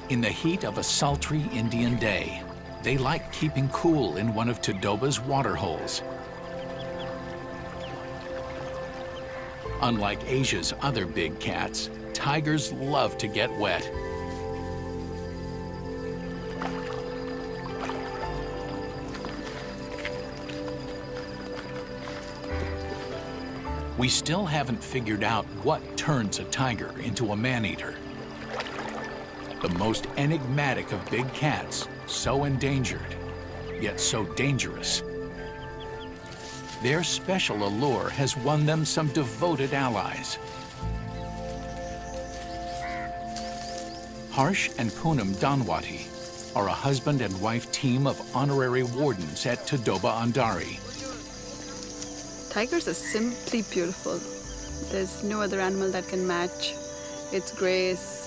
In the heat of a sultry Indian day, they like keeping cool in one of Tadoba's water holes. Unlike Asia's other big cats, tigers love to get wet. We still haven't figured out what turns a tiger into a man-eater. The most enigmatic of big cats, so endangered, yet so dangerous. Their special allure has won them some devoted allies. Harsh and Poonam Danwati are a husband and wife team of honorary wardens at Tadoba Andhari. Tigers are simply beautiful. There's no other animal that can match its grace,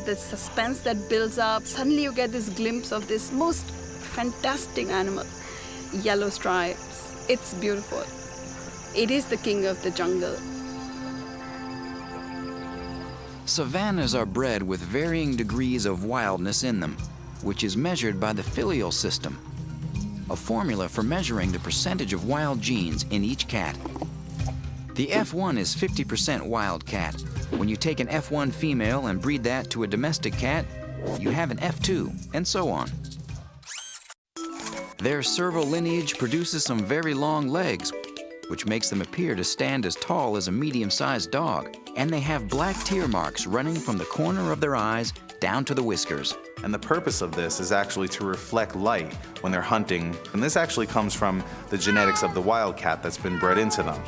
the suspense that builds up. Suddenly you get this glimpse of this most fantastic animal, yellow stripes. It's beautiful. It is the king of the jungle. Savannas are bred with varying degrees of wildness in them, which is measured by the filial system, a formula for measuring the percentage of wild genes in each cat. The F1 is 50% wild cat. When you take an F1 female and breed that to a domestic cat, you have an F2, and so on. Their serval lineage produces some very long legs, which makes them appear to stand as tall as a medium-sized dog. And they have black tear marks running from the corner of their eyes down to the whiskers. And the purpose of this is actually to reflect light when they're hunting. And this actually comes from the genetics of the wildcat that's been bred into them.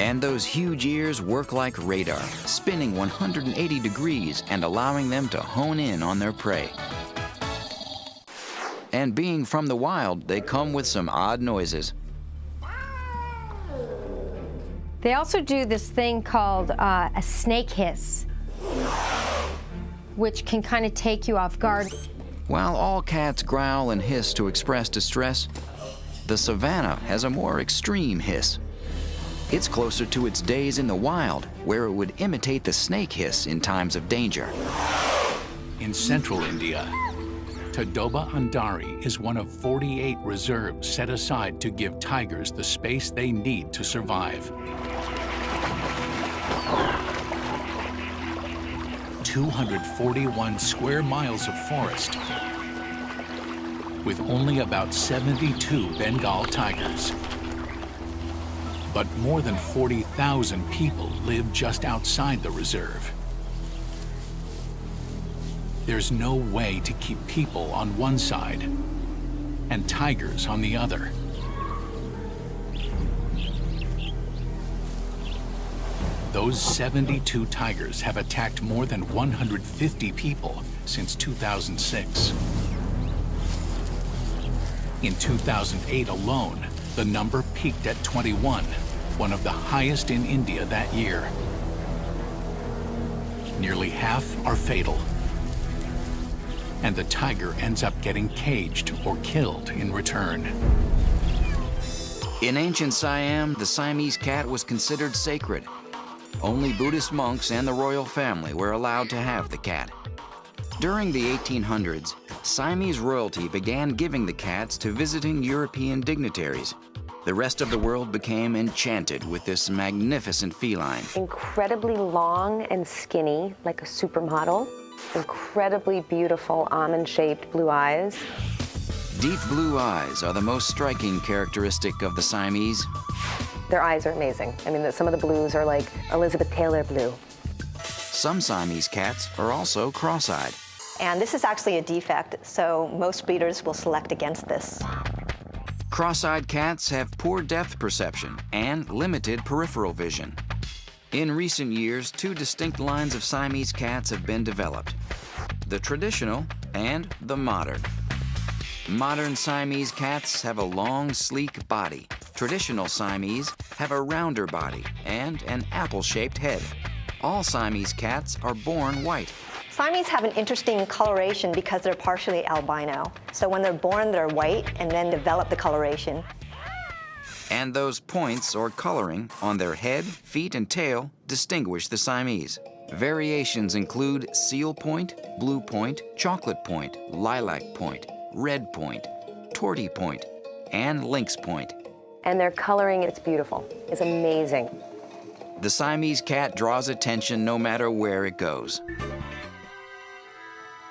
And those huge ears work like radar, spinning 180 degrees and allowing them to hone in on their prey. And being from the wild, they come with some odd noises. They also do this thing called a snake hiss, which can kind of take you off guard. While all cats growl and hiss to express distress, the savanna has a more extreme hiss. It's closer to its days in the wild, where it would imitate the snake hiss in times of danger. In central India, Tadoba Andhari is one of 48 reserves set aside to give tigers the space they need to survive. 241 square miles of forest, with only about 72 Bengal tigers. But more than 40,000 people live just outside the reserve. There's no way to keep people on one side and tigers on the other. Those 72 tigers have attacked more than 150 people since 2006. In 2008 alone, the number peaked at 21, one of the highest in India that year. Nearly half are fatal, and the tiger ends up getting caged or killed in return. In ancient Siam, the Siamese cat was considered sacred. Only Buddhist monks and the royal family were allowed to have the cat. During the 1800s, Siamese royalty began giving the cats to visiting European dignitaries. The rest of the world became enchanted with this magnificent feline. Incredibly long and skinny, like a supermodel. Incredibly beautiful almond-shaped blue eyes. Deep blue eyes are the most striking characteristic of the Siamese. Their eyes are amazing. I mean, some of the blues are like Elizabeth Taylor blue. Some Siamese cats are also cross-eyed. And this is actually a defect, so most breeders will select against this. Cross-eyed cats have poor depth perception and limited peripheral vision. In recent years, two distinct lines of Siamese cats have been developed: the traditional and the modern. Modern Siamese cats have a long, sleek body. Traditional Siamese have a rounder body and an apple-shaped head. All Siamese cats are born white. Siamese have an interesting coloration because they're partially albino. So when they're born, they're white and then develop the coloration. And those points or coloring on their head, feet, and tail distinguish the Siamese. Variations include seal point, blue point, chocolate point, lilac point, red point, tortie point, and lynx point. And their coloring, it's beautiful. It's amazing. The Siamese cat draws attention no matter where it goes.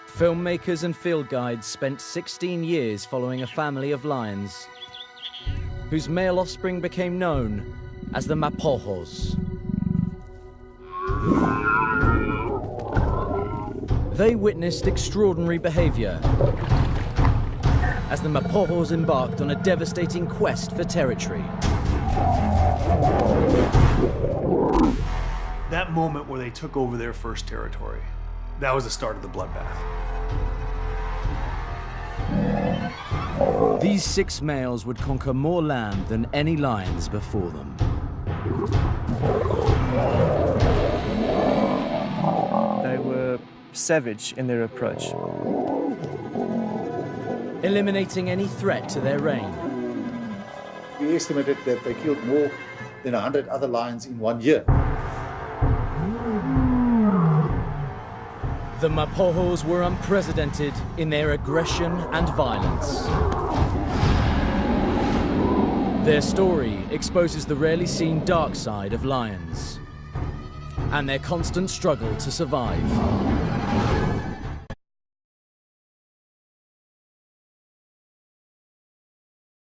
Filmmakers and field guides spent 16 years following a family of lions, whose male offspring became known as the Mapojos. They witnessed extraordinary behavior as the Mapojos embarked on a devastating quest for territory. That moment where they took over their first territory, that was the start of the bloodbath. These 6 males would conquer more land than any lions before them. They were savage in their approach. Eliminating any threat to their reign. We estimated that they killed more than 100 other lions in 1 year. The Mapojos were unprecedented in their aggression and violence. Their story exposes the rarely seen dark side of lions and their constant struggle to survive.